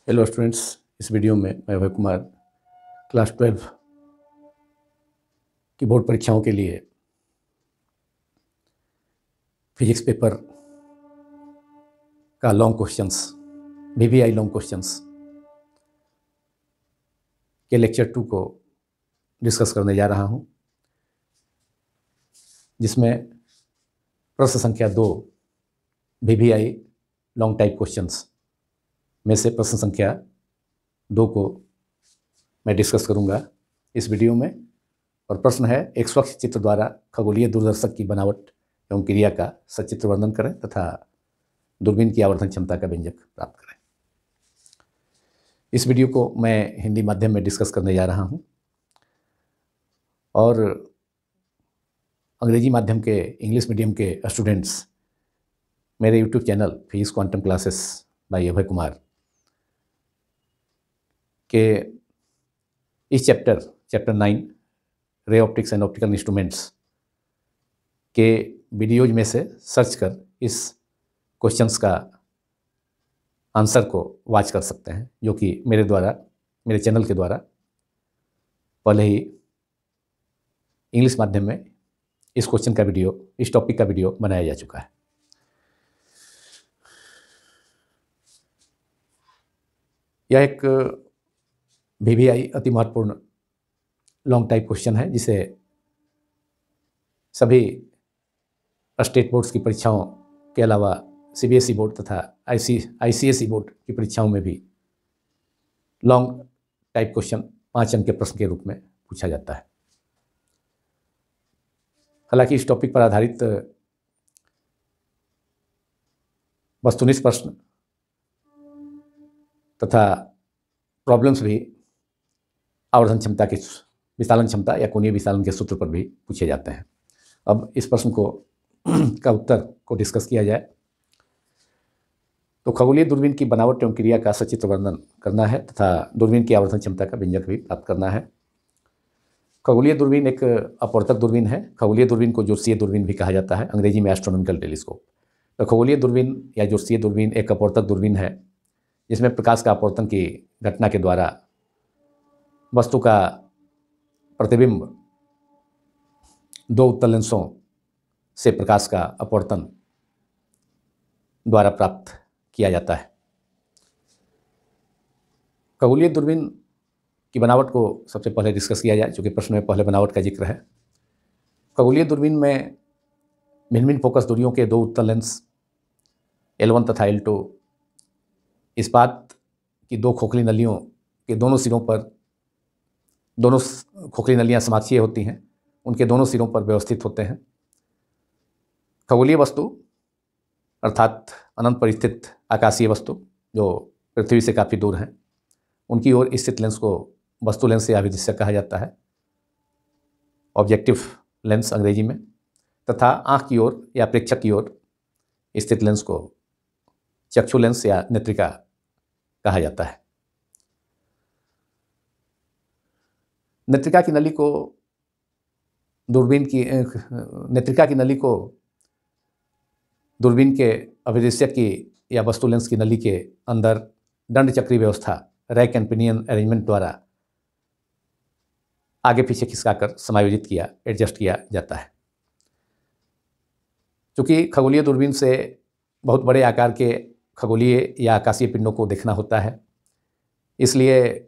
Hello students, इस video में मैं अभय कुमार क्लास 12 की बोर्ड परीक्षाओं के लिए फिजिक्स पेपर का long questions VBI long questions के लेक्चर 2 को डिस्कस करने जा रहा हूं, जिसमें प्रश्न संख्या 2 VBI लॉन्ग टाइप क्वेश्चंस में से प्रश्न संख्या 2 को मैं डिस्कस करूंगा इस वीडियो में। और प्रश्न है, एक स्वच्छ चित्र द्वारा खगोलीय दूरदर्शक की बनावट एवं क्रिया का सचित्र वर्णन करें तथा दूरबीन की आवर्धन क्षमता का व्यंजक प्राप्त करें। इस वीडियो को मैं हिंदी माध्यम में डिस्कस करने जा रहा हूं और अंग्रेजी माध्यम के इंग्लिश मीडियम के स्टूडेंट्स मेरे YouTube channel physics quantum classes by Abhay Kumar के इस chapter 9 ray optics and optical instruments के वीडियोज में से सर्च कर इस क्वेश्चंस का आंसर को वॉच कर सकते हैं, जो कि मेरे चैनल के द्वारा पहले ही इंग्लिश माध्यम में इस क्वेश्चन का वीडियो, इस टॉपिक का वीडियो बनाया जा चुका है। यह एक VBI अति महत्वपूर्ण लॉन्ग टाइप क्वेश्चन है, जिसे सभी स्टेट बोर्ड्स की परीक्षाओं के अलावा CBSE बोर्ड तथा ICSE बोर्ड की परीक्षाओं में भी लॉन्ग टाइप क्वेश्चन 5 अंक के प्रश्न के रूप में पूछा जाता है। हालांकि इस टॉपिक पर आधारित वस्तुनिष्ठ प्रश्न तथा प्रॉब्लम्स भी आवर्धन क्षमता के विशालन क्षमता या कोणीय विशालन के सूत्र पर भी पूछे जाते हैं। अब इस प्रश्न को का उत्तर को डिस्कस किया जाए तो खगोलीय दूरबीन की बनावट एवं क्रिया का सचित्र वर्णन करना है तथा दूरबीन की आवर्धन क्षमता का व्यंजक भी प्राप्त करना है। खगोलीय दूरबीन एक अपवर्तक दूरबीन है। खगोलीय दूरबीन को ज्योतिषीय दूरबीन भी कहा जाता है, अंग्रेजी में एस्ट्रोनॉमिकल टेलीस्कोप। तो खगोलीय दूरबीन या ज्योतिषीय दूरबीन एक अपवर्तक दूरबीन है, जिसमें प्रकाश का अपवर्तन की घटना के द्वारा वस्तु का प्रतिबिंब 2 उत्तल लेंसों से प्रकाश का अपवर्तन द्वारा प्राप्त किया जाता है। खगोलीय दूरबीन की बनावट को सबसे पहले डिस्कस किया जाए, चूँकि प्रश्न में पहले बनावट का जिक्र है। खगोलीय दूरबीन में भिन्न भिन्न फोकस दूरियों के 2 उत्तल लेंस L1 तथा L2 इस्पात की 2 खोखली नलियों के दोनों सिरों पर, दोनों खोखली नलियां समाक्षीय होती हैं, उनके दोनों सिरों पर व्यवस्थित होते हैं। खगोलीय वस्तु अर्थात अनंत पर स्थित आकाशीय वस्तु जो पृथ्वी से काफ़ी दूर हैं, उनकी ओर स्थित लेंस को वस्तु लेंस या अभिदृश्यक कहा जाता है, ऑब्जेक्टिव लेंस अंग्रेजी में, तथा आँख की ओर या प्रेक्षक की ओर स्थित लेंस को चक्षु लेंस या नेत्रिका कहा जाता है। नेत्रिका की नली को दूरबीन के अभिदृश्यक की या वस्तु लेंस की नली के अंदर दंड चक्री व्यवस्था, रैक एंड पिनियन अरेंजमेंट द्वारा आगे पीछे खिसकाकर समायोजित एडजस्ट किया जाता है। चूँकि खगोलीय दूरबीन से बहुत बड़े आकार के खगोलीय या आकाशीय पिंडों को देखना होता है, इसलिए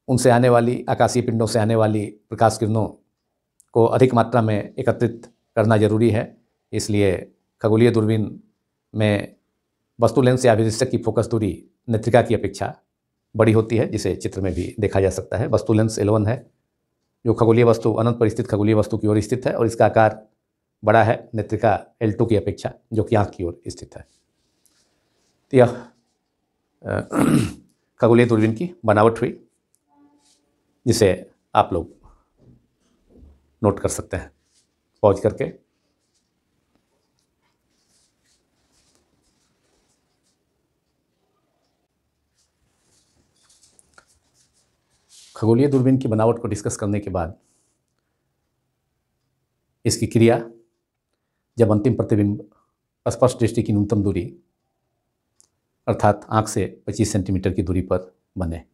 उनसे आने वाली, आकाशीय पिंडों से आने वाली प्रकाश किरणों को अधिक मात्रा में एकत्रित करना जरूरी है। इसलिए खगोलीय दूरबीन में वस्तु लेंस या अभिदृश्यक की फोकस दूरी नेत्रिका की अपेक्षा बड़ी होती है, जिसे चित्र में भी देखा जा सकता है। वस्तु लेंस L1 है, जो खगोलीय वस्तु, अनंत पर स्थित खगोलीय वस्तु की ओर स्थित है, और इसका आकार बड़ा है नेत्रिका L2 की अपेक्षा, जो कि आँख की ओर स्थित है। तो यह खगोलीय दूरबीन की बनावट हुई, जिसे आप लोग नोट कर सकते हैं पॉज करके। खगोलीय दूरबीन की बनावट को डिस्कस करने के बाद इसकी क्रिया, जब अंतिम प्रतिबिंब स्पष्ट दृष्टि की न्यूनतम दूरी अर्थात आँख से 25 सेंटीमीटर की दूरी पर बने।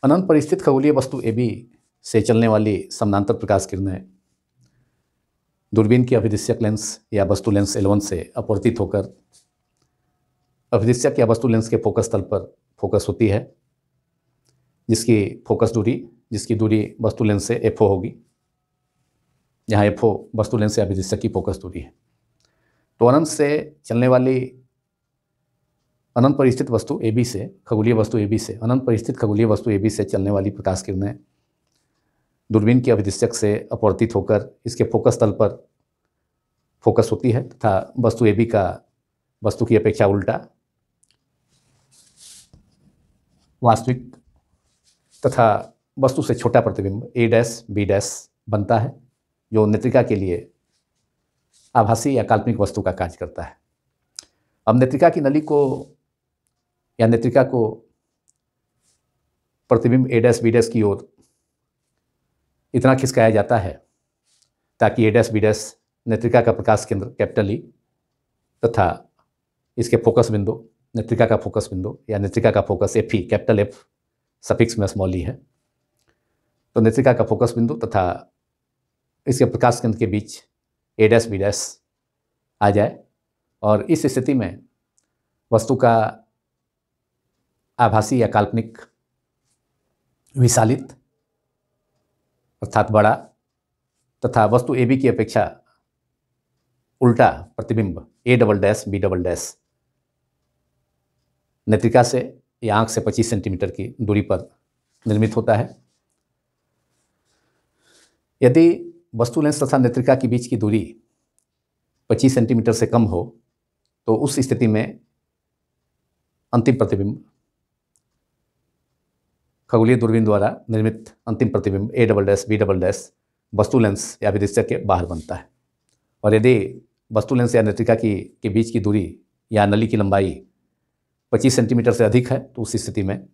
अनंत पर स्थित खगोलीय वस्तु AB से चलने वाली समानांतर प्रकाश किरणें दूरबीन की अभिदृश्यक लेंस या वस्तु लेंस L1 से अपवर्तित होकर अभिदृश्यक या वस्तु लेंस के फोकस तल पर फोकस होती है, जिसकी दूरी वस्तु लेंस से FO होगी, जहाँ FO वस्तु लेंस से अभिदृश्यक की फोकस दूरी है। तो अनंत पर स्थित वस्तु AB से खगोलीय वस्तु AB से अनंत पर स्थित खगोलीय वस्तु AB से चलने वाली प्रकाश किरणें दूरबीन के अभिदृश्यक से अपवर्तित होकर इसके फोकस तल पर फोकस होती है तथा वस्तु AB का वस्तु की अपेक्षा उल्टा वास्तविक तथा वस्तु से छोटा प्रतिबिंब A', B' बनता है, जो नेत्रिका के लिए आभासी या काल्पनिक वस्तु का कार्य करता है। अब नेत्रिका की नली को या नेत्रिका को प्रतिबिंब A', B' की ओर इतना खिसकाया जाता है ताकि A', B' नेत्रिका का प्रकाश केंद्र कैपिटल E तथा इसके फोकस बिंदु नेत्रिका का फोकस बिंदु या नेत्रिका का focus FE capital F suffix में स्मॉल e है, तो नेत्रिका का फोकस बिंदु तथा इसके प्रकाश केंद्र के बीच A', B' आ जाए और इस स्थिति में वस्तु का आभासी या काल्पनिक विशालित अर्थात बड़ा तथा वस्तु AB की अपेक्षा उल्टा प्रतिबिंब A', B' नेत्रिका से या आँख से 25 सेंटीमीटर की दूरी पर निर्मित होता है। यदि वस्तु लेंस तथा नेत्रिका के बीच की दूरी 25 सेंटीमीटर से कम हो तो उस स्थिति में अंतिम प्रतिबिंब खगोलीय दूरबीन द्वारा निर्मित अंतिम प्रतिबिंब A', B' वस्तु लेंस या अभिदृश्यक के बाहर बनता है। और यदि वस्तु लेंस या नेत्रिका के बीच की दूरी या नली की लंबाई 25 सेंटीमीटर से अधिक है तो उस स्थिति में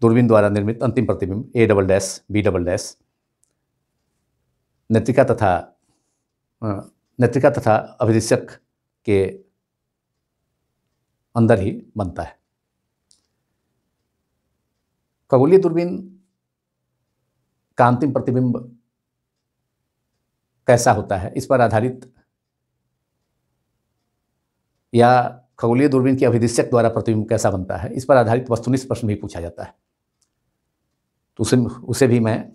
दूरबीन द्वारा निर्मित अंतिम प्रतिबिंब A', B' नेत्रिका तथा अभिदृश्यक के अंदर ही बनता है। खगोलीय दूरबीन का अंतिम प्रतिबिंब कैसा होता है, इस पर आधारित या खगोलीय दूरबीन के अभिदृश्यक द्वारा प्रतिबिंब कैसा बनता है, इस पर आधारित वस्तुनिष्ठ प्रश्न भी पूछा जाता है। तो उसे भी मैं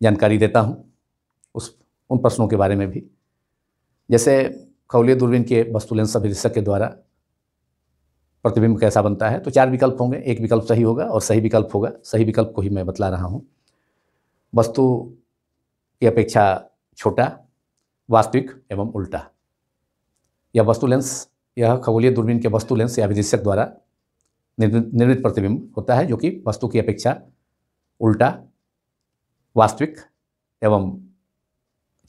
जानकारी देता हूँ उन प्रश्नों के बारे में भी। जैसे खगोलीय दूरबीन के वस्तु लेंस अभिदृश्यक के द्वारा प्रतिबिंब कैसा बनता है, तो 4 विकल्प होंगे, एक विकल्प सही होगा और सही विकल्प होगा। सही विकल्प को ही मैं बतला रहा हूँ। वस्तु की अपेक्षा छोटा, वास्तविक एवं उल्टा। यह वस्तु लेंस यह खगोलीय दूरबीन के वस्तु लेंस या अभिदृश्यक द्वारा निर्मित प्रतिबिंब होता है, जो कि वस्तु की अपेक्षा उल्टा, वास्तविक एवं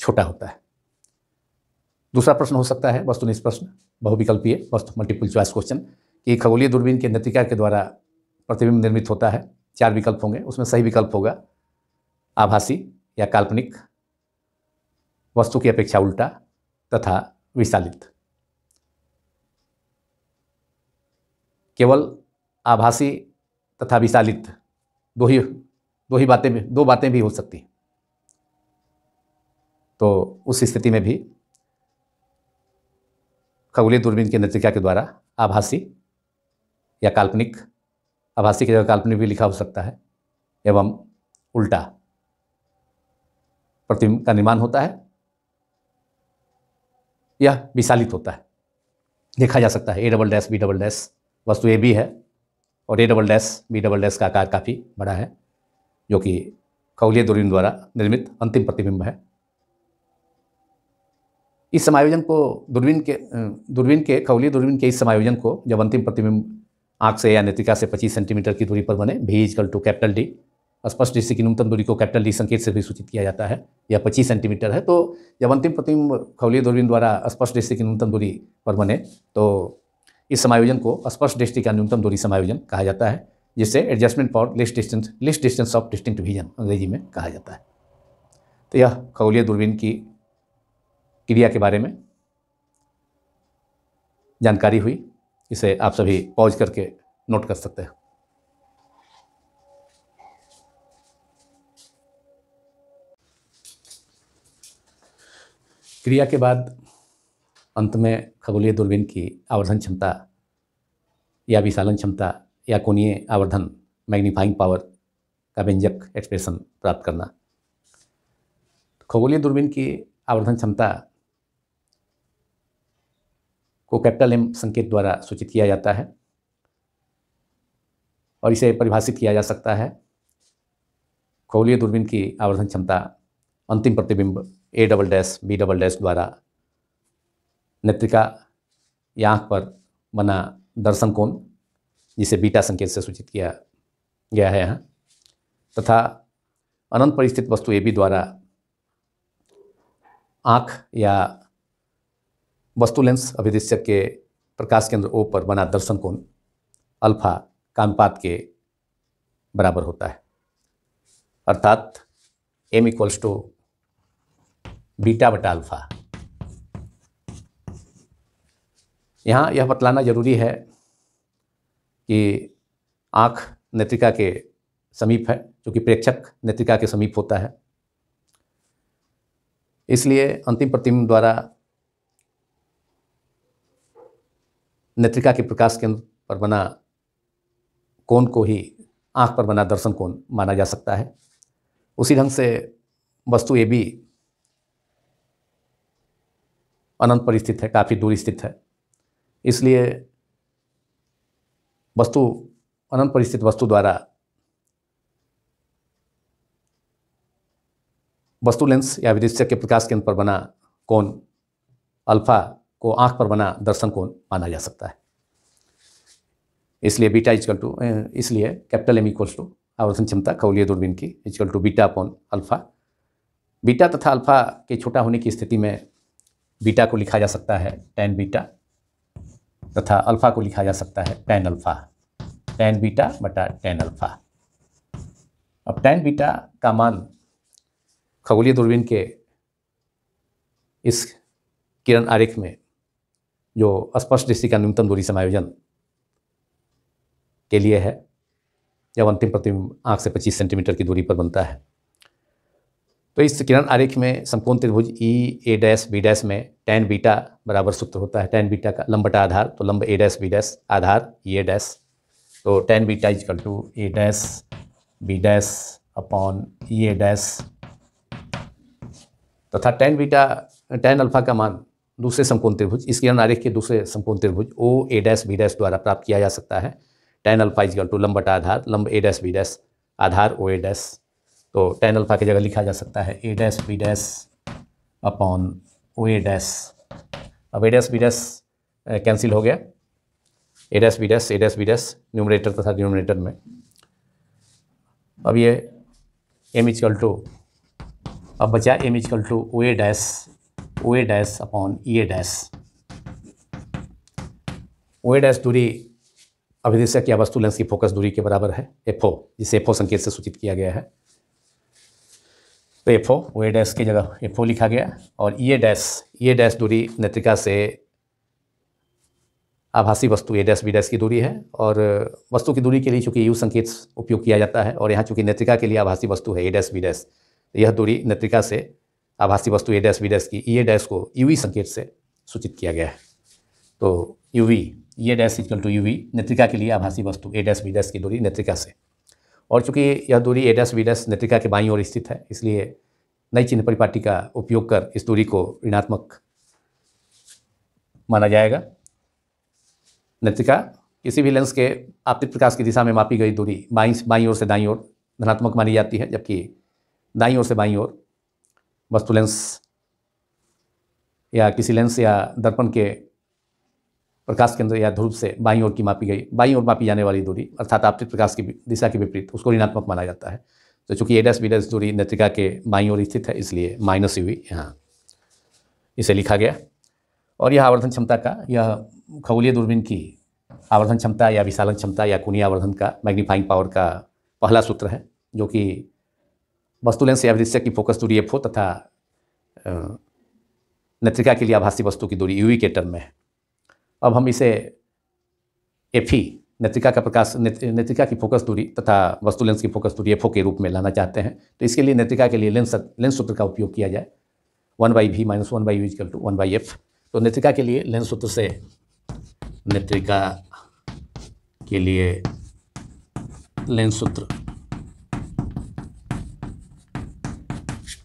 छोटा होता है। दूसरा प्रश्न हो सकता है वस्तुनिष्ठ प्रश्न, बहुविकल्पीय वस्तु मल्टीपल चॉइस क्वेश्चन, कि खगोलीय दूरबीन के नेत्रिका के द्वारा प्रतिबिंब निर्मित होता है। 4 विकल्प होंगे, उसमें सही विकल्प होगा आभासी या काल्पनिक, वस्तु की अपेक्षा उल्टा तथा विशालित। केवल आभासी तथा विशालित दो बातें भी हो सकती हैं। तो उस स्थिति में भी खगोलीय दूरबीन के नेत्रिका के द्वारा आभासी या काल्पनिक, आभासी की जगह काल्पनिक भी लिखा हो सकता है, एवं उल्टा प्रतिबिंब का निर्माण होता है। यह विशालित होता है, देखा जा सकता है। A', B' वस्तु AB है और A', B' का आकार काफ़ी बड़ा है, जो कि खगोलीय दूरबीन द्वारा निर्मित अंतिम प्रतिबिंब है। इस समायोजन को खगोलीय दूरबीन के इस समायोजन को जब अंतिम प्रतिबिंब आँख से या नेत्रिका से 25 सेंटीमीटर की दूरी पर बने, V=D, स्पष्ट दृष्टि की न्यूनतम दूरी को D संकेत से भी सूचित किया जाता है। यह 25 सेंटीमीटर है। तो जब अंतिम प्रतिबिंब खगोलीय दूरबीन द्वारा स्पष्ट दृष्टि की न्यूनतम दूरी पर बने तो इस समायोजन को स्पष्ट दृष्टि का न्यूनतम दूरी समायोजन कहा जाता है, जिसे adjustment for list distance of distinct vision अंग्रेजी में कहा जाता है। तो यह खगोलीय दूरबीन की क्रिया के बारे में जानकारी हुई। इसे आप सभी पॉज करके नोट कर सकते हैं। क्रिया के बाद अंत में खगोलीय दूरबीन की आवर्धन क्षमता या विशालन क्षमता या कोणीय आवर्धन मैग्नीफाइंग पावर का व्यंजक एक्सप्रेशन प्राप्त करना। खगोलीय दूरबीन की आवर्धन क्षमता को कैपिटल M संकेत द्वारा सूचित किया जाता है और इसे परिभाषित किया जा सकता है। खगोलीय दूरबीन की आवर्धन क्षमता अंतिम प्रतिबिंब A"B" द्वारा नेत्रिका या आँख पर बना दर्शन कोण, जिसे बीटा संकेत से सूचित किया गया है यहाँ, तथा अनंत पर स्थित वस्तु AB द्वारा आँख या वस्तु लेंस अभिदृश्यक के प्रकाश केंद्र O पर बना दर्शन कोण अल्फा का अनुपात के बराबर होता है, अर्थात M = β/α। यहाँ यह बतलाना जरूरी है कि आँख नेत्रिका के समीप है, क्योंकि प्रेक्षक नेत्रिका के समीप होता है। इसलिए अंतिम प्रतिबिंब द्वारा नेत्रिका के प्रकाश केंद्र पर बना कोण को ही आँख पर बना दर्शन कोण माना जा सकता है। उसी ढंग से वस्तु AB अनंत पर स्थित है, काफ़ी दूर स्थित है। इसलिए अनंत पर स्थित वस्तु द्वारा वस्तु लेंस या विदृश्यक के प्रकाश केंद्र पर बना कोण अल्फा को आँख पर बना दर्शन कोण माना जा सकता है। इसलिए इसलिए कैपिटल M = आवर्धन क्षमता खगोलीय दूरबीन की β/α। बीटा तथा अल्फा के छोटा होने की स्थिति में बीटा को लिखा जा सकता है tan बीटा तथा अल्फा को लिखा जा सकता है tan अल्फा, tan बीटा बटा tan अल्फा। अब tan बीटा का मान खगोलीय दूरबीन के इस किरण आरेख में जो स्पष्ट दृष्टि का न्यूनतम दूरी समायोजन के लिए है, जब अंतिम प्रतिबिंब आँख से 25 सेंटीमीटर की दूरी पर बनता है, तो इस किरण आरेख में समकोण त्रिभुज EA'-B' में tan बीटा बराबर सूत्र होता है tan बीटा का लंब बटा आधार, तो लंब A'-B' आधार EA', तो tan beta A'-B' upon EA', तथा tan अल्फा का मान दूसरे समकोण त्रिभुज, इस किरण आरेख के दूसरे समकोण त्रिभुज OA'-B' द्वारा प्राप्त किया जा सकता है। tan अल्फा लंब बटा आधार, लंब A'-B' आधार OA', तो tan अल्फा की जगह लिखा जा सकता है A'-B' अपॉन OA'। अब A'-B' कैंसिल हो गया, A'-B' न्यूमरेटर तथा डिनोमिनेटर में। अब ये अब बचा M OA' upon EA'। OA' दूरी अभिदृश्यक या वस्तु लेंस की फोकस दूरी के बराबर है FO, जिसे FO संकेत से सूचित किया गया है। तो FO OA' की जगह FO लिखा गया, और EA' दूरी नेत्रिका से आभासी वस्तु A'-B' की दूरी है, और वस्तु की दूरी के लिए चूंकि U संकेत उपयोग किया जाता है, और यहाँ चूंकि नेत्रिका के लिए आभासी वस्तु है A'-B', तो यह दूरी नेत्रिका से आभासी वस्तु A'-B' की EA' को UV संकेत से सूचित किया गया है। तो EA'=UV नेत्रिका के लिए आभासी वस्तु A'-B' की दूरी नेत्रिका से, और चूंकि यह दूरी A'-B' नेत्रिका के बाईं ओर स्थित है, इसलिए नई चिन्ह परिपाटी का उपयोग कर इस दूरी को ऋणात्मक माना जाएगा। नेत्रिका किसी भी लेंस के आपतित प्रकाश की दिशा में मापी गई दूरी बाईं ओर से दाईं ओर धनात्मक मानी जाती है, जबकि दाईं ओर से बाईं ओर वस्तु लेंस या किसी लेंस या दर्पण के प्रकाश केंद्र या ध्रुव से बाईं ओर मापी जाने वाली दूरी, अर्थात आपतित प्रकाश की दिशा के विपरीत, उसको ऋणात्मक माना जाता है। तो चूंकि A'-B' दूरी नेत्रिका के बाईं ओर स्थित है, इसलिए -UV यहाँ इसे लिखा गया। और यह आवर्धन क्षमता का, यह खगोलीय दूरबीन की आवर्धन क्षमता या विशालन क्षमता या कोणीय आवर्धन का मैग्नीफाइंग पावर का पहला सूत्र है, जो कि वस्तु लेंस या दृश्य की फोकस दूरी FO तथा नेत्रिका के लिए आभासी वस्तु की दूरी यूवी के टर्म में है। अब हम इसे एफई, नेत्रिका का प्रकाश, नेत्रिका की फोकस दूरी तथा वस्तु लेंस की फोकस दूरी एफओ के रूप में लाना चाहते हैं। तो इसके लिए नेत्रिका के लिए लेंस सूत्र का उपयोग किया जाए, 1/v - 1/u = 1/f। तो नेत्रिका के लिए लेंस सूत्र से, नेत्रिका के लिए लेंस सूत्र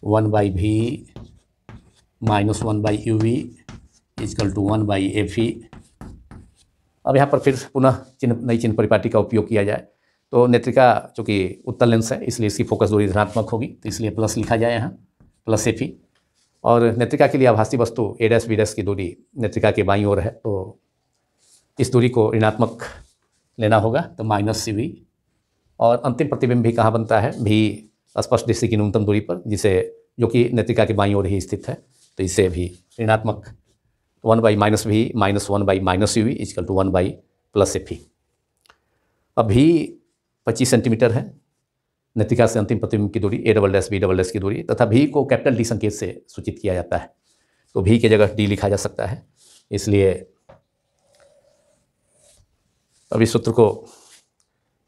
1/v - 1/uv = 1/fe। अब यहाँ पर फिर पुनः नई चिन्ह परिपाटी का उपयोग किया जाए। तो नेत्रिका चूँकि उत्तल लेंस है इसलिए इसकी फोकस दूरी धनात्मक होगी, तो इसलिए प्लस लिखा जाए यहाँ, +fe। और नेत्रिका के लिए आभासी वस्तु a' की दूरी नेत्रिका के बाईं ओर है, तो इस दूरी को ऋणात्मक लेना होगा, तो -cv। और अंतिम प्रतिबिंब भी कहाँ बनता है, भी स्पष्ट दृष्टि की न्यूनतम दूरी पर, जो कि नेत्रिका के बाईं ओर ही स्थित है, तो इसे भी ऋणात्मक 1/-v - 1/-uv = 1/+fe। अब भी 25 सेंटीमीटर है नेत्रिका से अंतिम प्रतिबिंब की दूरी, a'-b' की दूरी, तथा भी को कैपिटल डी संकेत से सूचित किया जाता है। तो भी की जगह डी लिखा जा सकता है, इसलिए अब इस सूत्र को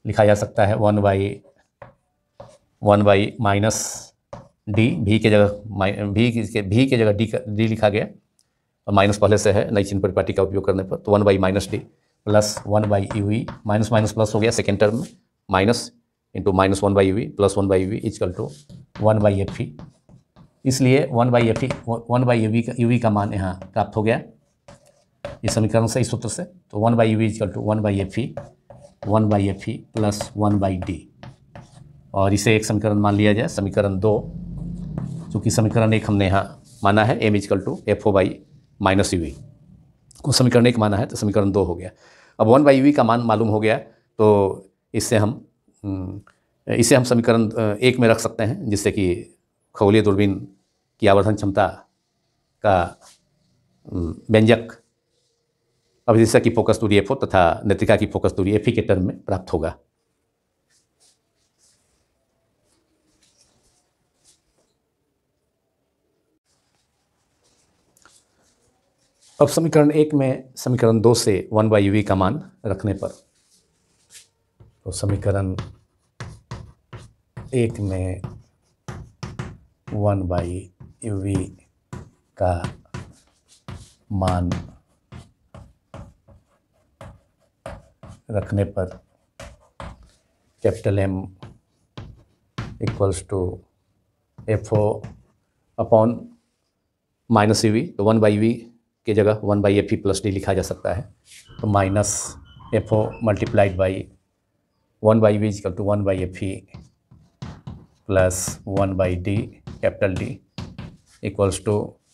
लिखा जा सकता है 1/-d, भी के जगह डी लिखा गया, और माइनस पहले से है नई चिन्ह परिपाटी का उपयोग करने पर, तो 1/-d + 1/uv, minus minus plus हो गया सेकेंड टर्म में, minus into -1/uv + 1/uv = 1/fe। इसलिए 1/uv का मान यहाँ प्राप्त हो गया इस समीकरण से, इस सूत्र से। तो 1/uv = 1/fe, 1/fe + 1/d। और इसे एक समीकरण मान लिया जाए, समीकरण 2, चूँकि समीकरण 1 हमने यहाँ माना है m = FO/-uv को समीकरण 1 माना है, तो समीकरण 2 हो गया। अब 1/uv का मान मालूम हो गया, तो इसे हम समीकरण 1 में रख सकते हैं, जिससे कि खगोलीय दूरबीन की आवर्धन क्षमता का व्यंजक अभिदिशा की फोकस दूरी एफओ तथा नेत्रिका की फोकस दूरी एफई के टर्म में प्राप्त होगा। अब समीकरण 1 में समीकरण 2 से 1/uv का मान रखने पर, तो समीकरण 1 में 1/uv का मान रखने पर कैपिटल M = FO/-uv, तो 1/uv की जगह 1/fe + d लिखा जा सकता है। तो -FO × 1/uv = 1/fe + 1/d capital D =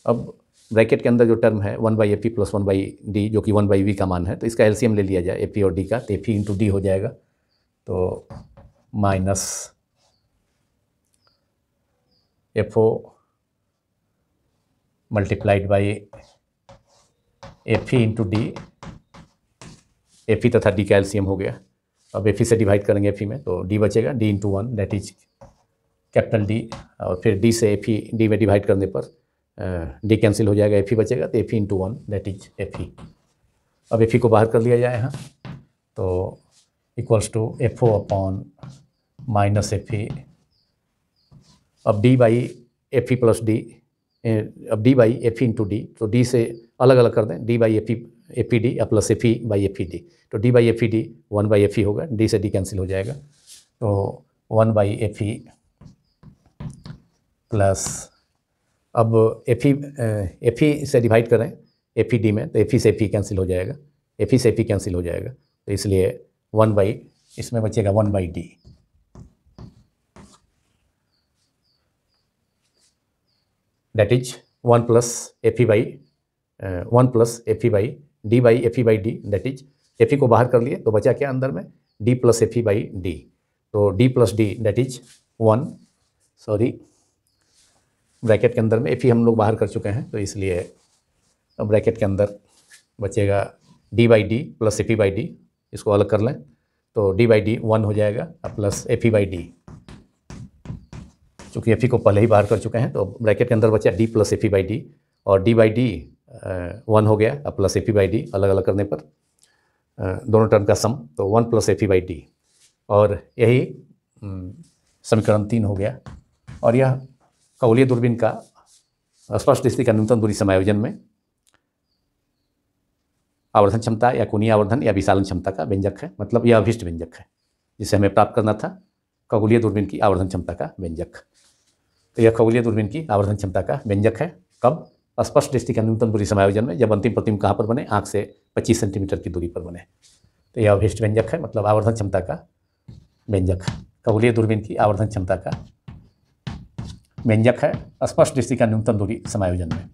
अब ब्रैकेट के अंदर जो टर्म है 1/fe + 1/d, जो कि 1/uv का मान है, तो इसका एलसीएम ले लिया जाए fe और d का, तो fe × d हो जाएगा। तो -FO × fe × d, fe तथा d का एलसीएम हो गया। अब fe से डिवाइड करेंगे fe में, तो d बचेगा, d × 1 that is capital D, और फिर d से fe d में डिवाइड करने पर d कैंसिल हो जाएगा, fe बचेगा, तो fe × 1 दैट इज fe। अब fe को बाहर कर लिया जाए यहाँ, तो = FO/-fe। अब d/fe + d, अब d/fe × d, तो d से अलग अलग कर दें, d/FED + FE/FED, तो d/FED 1/fe होगा, d से d कैंसिल हो जाएगा, तो 1/fe प्लस, अब FE से डिवाइड करें FED में, तो FE से FE कैंसिल हो जाएगा, FE से FE कैंसिल हो जाएगा, तो इसलिए इसमें बचेगा 1/d। That is 1 + FE/d/FE/d, that is FE को बाहर कर लिए, तो बचा क्या अंदर में, d + FE/d, तो d + d that is 1, bracket के अंदर में FE हम लोग बाहर कर चुके हैं, तो इसलिए अब ब्रैकेट के अंदर बचेगा d/d + FE/d, इसको अलग कर लें, तो d/d 1 हो जाएगा, प्लस FE/d, चूँकि FE को पहले ही बाहर कर चुके हैं, तो ब्रैकेट के अंदर बचा d + FE/d, और डी बाई डी 1 हो गया, अब plus F E by D अलग अलग करने पर दोनों टर्म का सम, तो 1 plus F E by D, और यही समीकरण 3 हो गया। और यह खगोलीय दूरबीन का स्पष्ट दृष्टि का न्यूनतम दूरी समायोजन में आवर्धन क्षमता या कोणीय आवर्धन या विशालन क्षमता का व्यंजक है, मतलब यह अभिष्ट व्यंजक है जिसे हमें प्राप्त करना था, खगोलीय दूरबीन की आवर्धन क्षमता का व्यंजक। तो यह खगोलीय दूरबीन की आवर्धन क्षमता का व्यंजक है। कब? स्पष्ट दृष्टि का न्यूनतम दूरी समायोजन में, जब अंतिम प्रतिबिंब कहाँ पर बने? आँख से 25 सेंटीमीटर की दूरी पर बने। तो यह अभिष्ट व्यंजक है, मतलब आवर्धन क्षमता का व्यंजक है। खगोलीय दूरबीन की आवर्धन क्षमता का व्यंजक है स्पष्ट दृष्टि का न्यूनतम दूरी समायोजन में।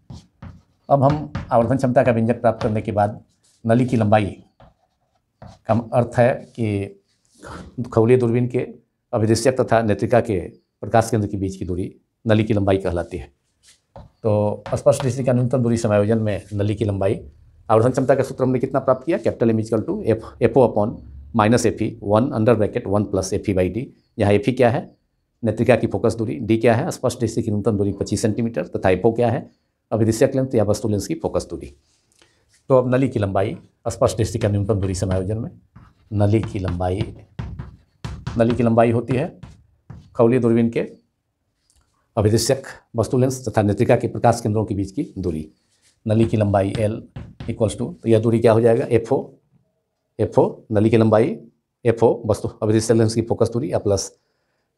अब हम आवर्धन क्षमता का व्यंजक प्राप्त करने के बाद नली की लंबाई का अर्थ है कि खगोलीय दूरबीन के अभिदृश्यक तथा नेत्रिका के प्रकाश केंद्र के बीच की दूरी नली की लंबाई कहलाती है। तो स्पष्ट दृष्टि का न्यूनतम दूरी समायोजन में नली की लंबाई, आवर्धन क्षमता का सूत्र हमने कितना प्राप्त किया? Capital M equal to F O upon minus F E 1 under bracket 1 plus F E by D. यहाँ एफ ई क्या है? नेत्रिका की फोकस दूरी। डी क्या है? स्पष्ट दृष्टि की न्यूनतम दूरी 25 सेंटीमीटर, तथा एफ ओ क्या है? अभिदृश्यक लेंस या वस्तु लेंस की फोकस दूरी। तो अब नली की लंबाई स्पष्ट दृष्टि का न्यूनतम दूरी समायोजन में नली की लंबाई होती है खगोलीय दूरबीन के अभिदृश्यक, वस्तु लेंस तथा नेत्रिका के प्रकाश केंद्रों के बीच की दूरी। नली की लंबाई L इक्वल्स टू, तो यह दूरी क्या हो जाएगा? एफ ओ नली की लंबाई, एफ ओ वस्तु अभिदृश्यक लेंस की फोकस दूरी, या प्लस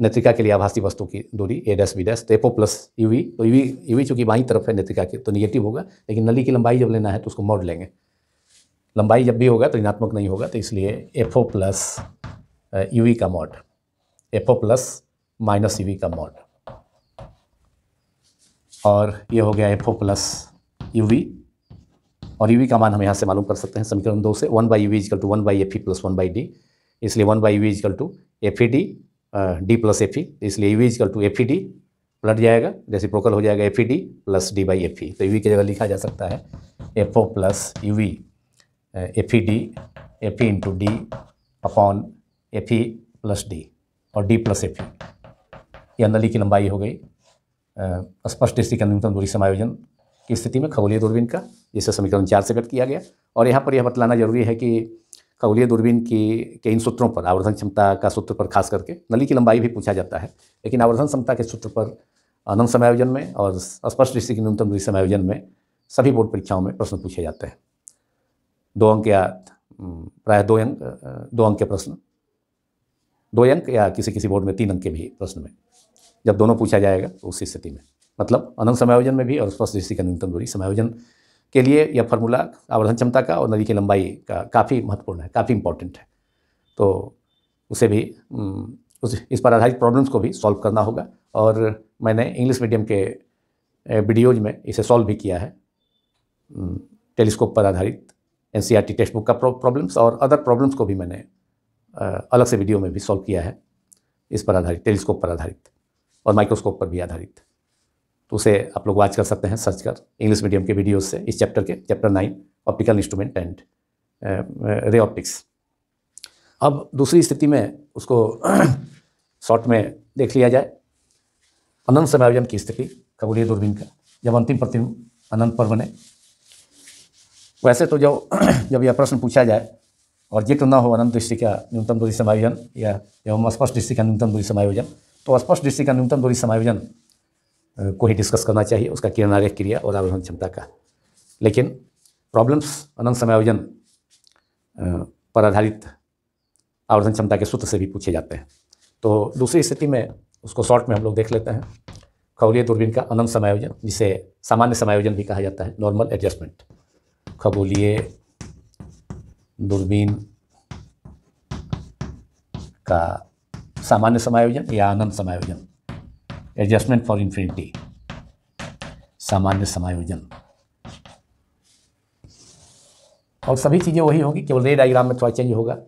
नेत्रिका के लिए आभासी वस्तु की दूरी A डैश बी डैश, तो F O plus U V. तो यू वी चूँकि बाईं तरफ है नेत्रिका के तो निगेटिव होगा, लेकिन नली की लंबाई जब लेना है तो उसको मोड़ लेंगे। लंबाई जब भी होगा तो ऋणात्मक नहीं होगा, तो इसलिए F O plus U V का mod, F O plus minus U V का मॉड, और ये हो गया F O plus U V. और यू वी का मान हम यहाँ से मालूम कर सकते हैं समीकरण 2 से, 1 by U V equal to 1 by F E plus 1 by D, इसलिए 1 by U V equal to F E D D plus F E, इसलिए U V equal to F E D पलट जाएगा, रेसिप्रोकल हो जाएगा F E D plus D by F E. तो U V की जगह लिखा जा सकता है F O plus U V F E D, F E into D upon F E plus D और डी प्लस एफ ई। यह नली की लंबाई हो गई स्पष्ट दृष्टि का न्यूनतम दूरी समायोजन की स्थिति में खगोलीय दूरबीन का, जिसे समीकरण 4 से व्यक्त किया गया। और यहाँ पर यह बतलाना जरूरी है कि खगोलीय दूरबीन के इन सूत्रों पर, आवर्धन क्षमता का सूत्र पर खास करके नली की लंबाई भी पूछा जाता है, लेकिन आवर्धन क्षमता के सूत्र पर अनंत समायोजन में और स्पष्ट दृष्टि की न्यूनतम दूरी समायोजन में सभी बोर्ड परीक्षाओं में प्रश्न पूछे जाते हैं। 2 अंक या प्रायः 2 अंक के प्रश्न, 2 अंक या किसी बोर्ड में 3 अंक के भी प्रश्न में जब दोनों पूछा जाएगा तो उसी स्थिति में, मतलब अनंत समायोजन में भी और स्पष्ट दृष्टि का न्यूनतम दूरी समायोजन के लिए यह फार्मूला आवर्धन क्षमता का और नली की लंबाई का काफ़ी महत्वपूर्ण है, काफ़ी इंपॉर्टेंट है। तो उसे भी इस पर आधारित प्रॉब्लम्स को भी सॉल्व करना होगा, और मैंने इंग्लिश मीडियम के वीडियोज़ में इसे सॉल्व भी किया है, टेलीस्कोप पर आधारित NCERT टेक्स्ट बुक का प्रॉब्लम्स और अदर प्रॉब्लम्स को भी मैंने अलग से वीडियो में भी सॉल्व किया है, इस पर आधारित, टेलीस्कोप पर आधारित और माइक्रोस्कोप पर भी आधारित। तो उसे आप लोग वॉच कर सकते हैं सर्च कर इंग्लिश मीडियम के वीडियोज़ से, इस chapter 9 optical instrument and ray optics. अब दूसरी स्थिति में उसको शॉर्ट में देख लिया जाए। अनंत समायोजन की स्थिति खगोलीय दूरबीन का, जब अंतिम प्रतिबिंब अनंत पर बने। वैसे तो जब यह प्रश्न पूछा जाए और जिक्र न हो अनंत दृष्टि का न्यूनतम दूरी समायोजन या एवं स्पष्ट दृष्टि का न्यूनतम दूरी समायोजन, तो स्पष्ट दृष्टि का न्यूनतम दूरी समायोजन को ही डिस्कस करना चाहिए, उसका किरणारेख क्रिया और आवर्धन क्षमता का। लेकिन प्रॉब्लम्स अनंत समायोजन पर आधारित आवर्धन क्षमता के सूत्र से भी पूछे जाते हैं। तो दूसरी स्थिति में उसको शॉर्ट में हम लोग देख लेते हैं। खगोलीय दूरबीन का अनंत समायोजन, जिसे सामान्य समायोजन भी कहा जाता है, नॉर्मल एडजस्टमेंट। खगोलीय दूरबीन का सामान्य समायोजन या अनंत समायोजन, एडजस्टमेंट फॉर इन्फिनिटी, सामान्य समायोजन। और सभी चीज़ें वही होंगी, केवल रे डायग्राम में थोड़ा चेंज होगा।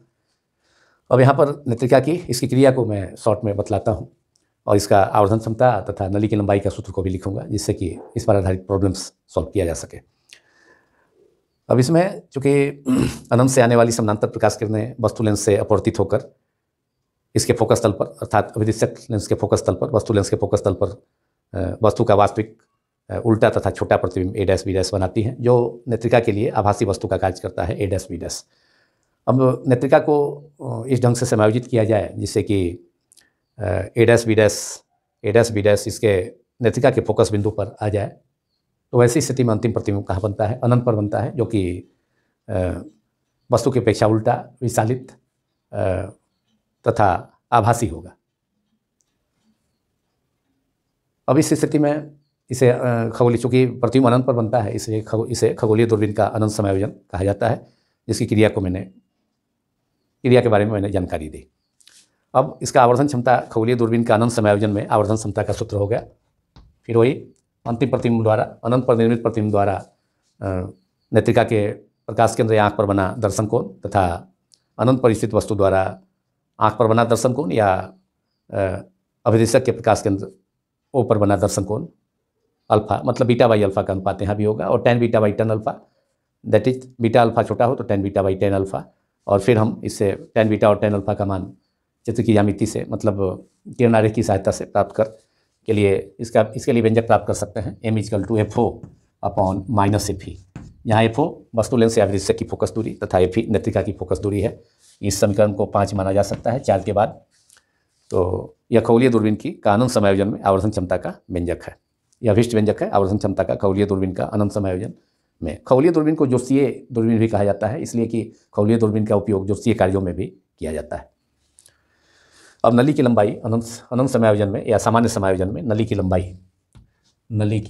अब यहाँ पर नेत्रिका की इसकी क्रिया को मैं शॉर्ट में बतलाता हूँ, और इसका आवर्धन क्षमता तथा नली की लंबाई का सूत्र को भी लिखूंगा, जिससे कि इस पर आधारित प्रॉब्लम्स सॉल्व किया जा सके। अब इसमें चूँकि अनंत से आने वाली समानांतर प्रकाश किरणें वस्तु लेंस से अपवर्तित होकर इसके फोकस तल पर, अर्थात अभिदृश्यक लेंस के फोकस तल पर, वस्तु लेंस के फोकस तल पर वस्तु का वास्तविक उल्टा तथा छोटा प्रतिबिंब ए डैश बी डैश बनाती हैं, जो नेत्रिका के लिए आभासी वस्तु का कार्य करता है ए डैश बी डैश। अब नेत्रिका को इस ढंग से समायोजित किया जाए जिससे कि ए डैश बी डैश इसके नेत्रिका के फोकस बिंदु पर आ जाए, तो वैसी स्थिति में अंतिम प्रतिबिंब कहाँ बनता है? अनंत पर बनता है, जो कि वस्तु की अपेक्षा उल्टा, विशालित तथा आभासी होगा। अब इस स्थिति में इसे खगोलीय, चूँकि प्रतिबिंब अनंत पर बनता है इसलिए इसे खगोलीय दूरबीन का अनंत समायोजन कहा जाता है, जिसकी क्रिया के बारे में मैंने जानकारी दी। अब इसका आवर्धन क्षमता खगोलीय दूरबीन का अनंत समायोजन में आवर्धन क्षमता का सूत्र हो गया, फिर वही अंतिम प्रतिबिंब द्वारा, अनंत पर निर्मित प्रतिबिंब द्वारा नेत्रिका के प्रकाश केंद्र या आँख पर बना दर्शन कोण तथा अनंत पर स्थित वस्तु द्वारा आँख पर बना दर्शन कोण या अभिदिशक के प्रकाश केंद्र ओ पर बना दर्शन कोण अल्फा, मतलब बीटा बाई अल्फा का अनुपात यहाँ भी होगा, और tan beta by tan alpha, that is beta alpha छोटा हो तो tan beta by tan alpha, और फिर हम इससे tan बीटा और tan अल्फा का मान चित्र की ज्यामिति से, मतलब किरण आरेख की सहायता से प्राप्त कर के लिए इसके लिए व्यंजक प्राप्त कर सकते हैं। m = FO upon minus FE, यहाँ FO वस्तु लेंस या अभिदिशक की फोकस दूरी तथा FE नेत्रिका की फोकस दूरी है। इस समीकरण को 5 माना जा सकता है 4 के बाद। तो यह खगोलीय दूरबीन की का अनंत समायोजन में आवर्धन क्षमता का व्यंजक है, यह अभिष्ट व्यंजक है आवर्धन क्षमता का खगोलीय दूरबीन का अनंत समायोजन में। खगोलीय दूरबीन को ज्योतिषीय दूरबीन भी कहा जाता है, इसलिए कि खगोलीय दूरबीन का उपयोग ज्योतिषीय कार्यों में भी किया जाता है। अब नली की लंबाई अनंत समायोजन में या सामान्य समायोजन में नली की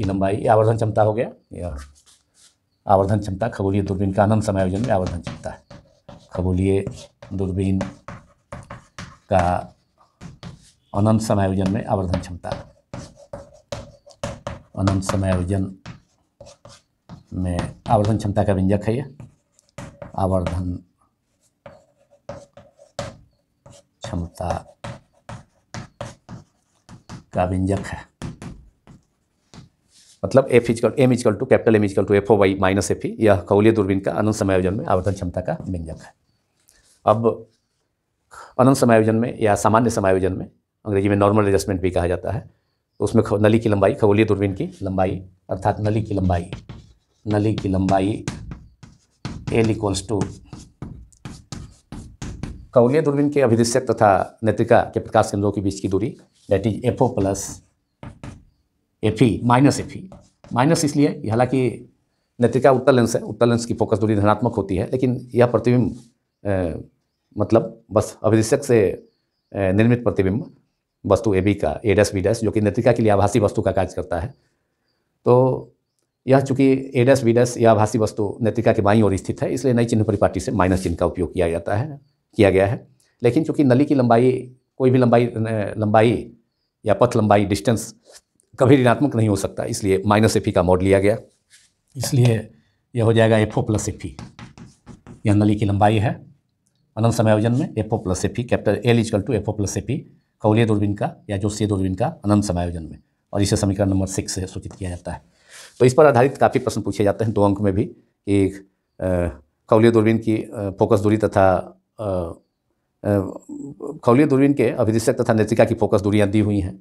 लंबाई आवर्धन क्षमता हो गया, या आवर्धन क्षमता खगोलीय दूरबीन का अनंत समायोजन में आवर्धन क्षमता है। खगोलीय दूरबीन का अनंत समायोजन में आवर्धन क्षमता, अनंत समायोजन में आवर्धन क्षमता का व्यंजक है, यह आवर्धन क्षमता का व्यंजक है, मतलब M = FO by minus FE, यह खगोलीय दूरबीन का अनंत समायोजन में आवर्धन क्षमता का व्यंजक है। अब अनंत समायोजन में या सामान्य समायोजन में, अंग्रेजी में नॉर्मल एडजस्टमेंट भी कहा जाता है, तो उसमें नली की लंबाई, खगोलीय दूरबीन की लंबाई अर्थात नली की लंबाई L = खगोलीय दूरबीन के अभिदिशक तथा नेत्रिका के प्रकाश केंद्रों के बीच की दूरी, that is FO plus FE minus FE। Minus इसलिए, हालांकि नेत्रिका उत्तल लेंस है, उत्तल लेंस की फोकस दूरी धनात्मक होती है, लेकिन यह प्रतिबिंब मतलब बस अभिदिशक से निर्मित प्रतिबिंब वस्तु AB का A डैश B डैश, जो कि नेत्रिका के लिए आभासी वस्तु का कार्य करता है, तो यह चूंकि A डैश B डैश यह आभासी वस्तु नेत्रिका के बाईं ओर स्थित है, इसलिए नई चिन्ह परिपाटी से माइनस चिन्ह का उपयोग किया गया है। लेकिन चूंकि नली की लंबाई, कोई भी लंबाई या पथ लंबाई, डिस्टेंस कभी ऋणात्मक नहीं हो सकता, इसलिए माइनस FE का मॉड लिया गया, इसलिए यह हो जाएगा FO प्लस FE। यह नली की लंबाई है अनंत समायोजन में, FO plus FE, capital L = FO plus FE खगोलीय दूरबीन का या ज्योतिषीय दूरबीन का अनंत समायोजन में, और इसे समीकरण नंबर 6 से सूचित किया जाता है। तो इस पर आधारित काफ़ी प्रश्न पूछे जाते हैं 2 अंक में भी, कि खगोलीय दूरबीन की फोकस दूरी तथा खगोलीय दूरबीन के अभिदिशक तथा नेत्रिका की फोकस दूरियाँ दी हुई हैं,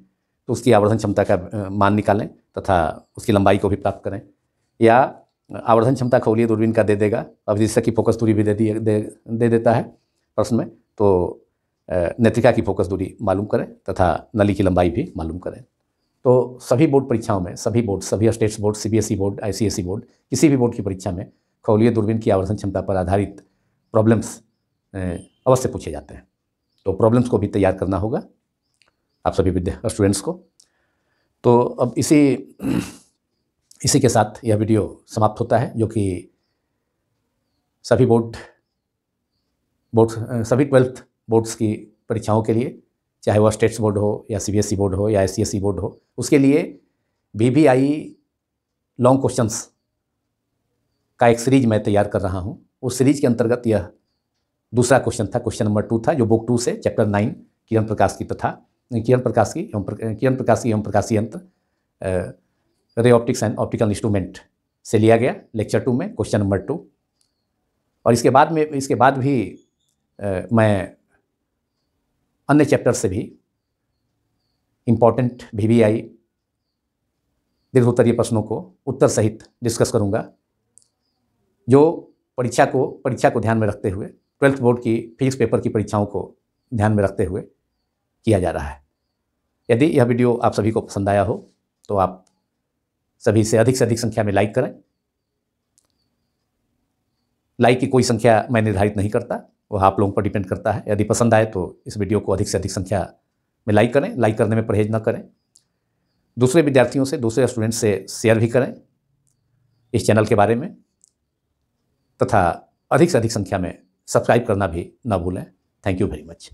तो उसकी आवर्धन क्षमता का मान निकालें तथा उसकी लंबाई को भी प्राप्त करें, या आवर्धन क्षमता खगोलीय दूरबीन का दे देगा, अभिदिशक की फोकस दूरी भी दे देता है प्रश्न में, तो नेत्रिका की फोकस दूरी मालूम करें तथा नली की लंबाई भी मालूम करें। तो सभी बोर्ड परीक्षाओं में, सभी states board, CBSE board, ICSE board, किसी भी बोर्ड की परीक्षा में खगोलीय दूरबीन की आवर्धन क्षमता पर आधारित प्रॉब्लम्स अवश्य पूछे जाते हैं। तो प्रॉब्लम्स को भी तैयार करना होगा आप सभी स्टूडेंट्स को। तो अब इसी के साथ यह वीडियो समाप्त होता है, जो कि सभी 12th बोर्ड्स की परीक्षाओं के लिए, चाहे वह स्टेट्स बोर्ड हो या CBSE बोर्ड हो या ICSE बोर्ड हो, उसके लिए BBI लॉन्ग क्वेश्चंस का एक सीरीज मैं तैयार कर रहा हूं। उस सीरीज के अंतर्गत यह दूसरा क्वेश्चन था, क्वेश्चन नंबर 2 था, जो बुक 2 से चैप्टर 9 किरण प्रकाश की एवं प्रकाशीय यंत्र, रे ऑप्टिक्स एंड ऑप्टिकल इंस्ट्रूमेंट से लिया गया, लेक्चर 2 में क्वेश्चन नंबर 2। और इसके बाद भी मैं अन्य चैप्टर से भी इम्पॉर्टेंट दीर्घ उत्तरीय प्रश्नों को उत्तर सहित डिस्कस करूंगा, जो परीक्षा को ध्यान में रखते हुए 12th बोर्ड की फिजिक्स पेपर की परीक्षाओं को ध्यान में रखते हुए किया जा रहा है। यदि यह वीडियो आप सभी को पसंद आया हो तो आप सभी से अधिक संख्या में लाइक करें। लाइक की कोई संख्या मैं निर्धारित नहीं करता, वह आप लोगों पर डिपेंड करता है। यदि पसंद आए तो इस वीडियो को अधिक से अधिक संख्या में लाइक करें। लाइक करने में परहेज न करें। दूसरे विद्यार्थियों से, दूसरे स्टूडेंट्स से शेयर भी करें इस चैनल के बारे में, तथा अधिक से अधिक संख्या में सब्सक्राइब करना भी ना भूलें। Thank you very much.